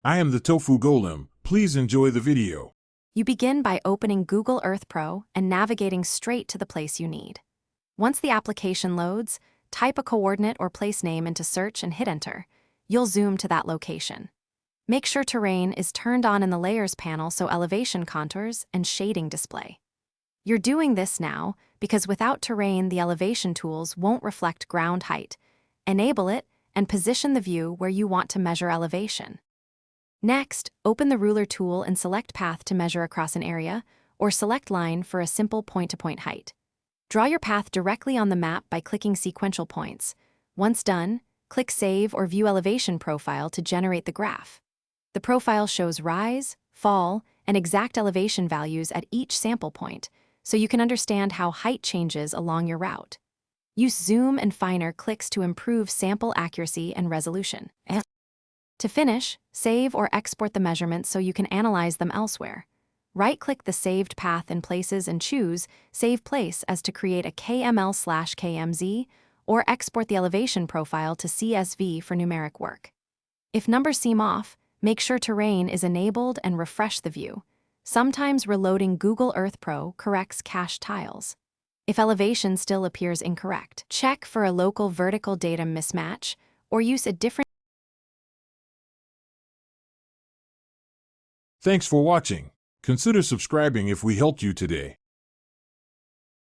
I am the Tofu Golem. Please enjoy the video. You begin by opening Google Earth Pro and navigating straight to the place you need. Once the application loads, type a coordinate or place name into search and hit enter. You'll zoom to that location. Make sure terrain is turned on in the Layers panel so elevation contours and shading display. You're doing this now because without terrain, the elevation tools won't reflect ground height. Enable it and position the view where you want to measure elevation. Next, open the ruler tool and select path to measure across an area, or select line for a simple point-to-point height. Draw your path directly on the map by clicking sequential points. Once done, click Save or View Elevation Profile to generate the graph. The profile shows rise, fall, and exact elevation values at each sample point, so you can understand how height changes along your route. Use zoom and finer clicks to improve sample accuracy and resolution. To finish, save or export the measurements so you can analyze them elsewhere. Right-click the saved path in Places and choose Save Place as to create a KML/KMZ, or export the elevation profile to CSV for numeric work. If numbers seem off, make sure terrain is enabled and refresh the view. Sometimes reloading Google Earth Pro corrects cached tiles. If elevation still appears incorrect, check for a local vertical datum mismatch or use a different. Thanks for watching. Consider subscribing if we helped you today.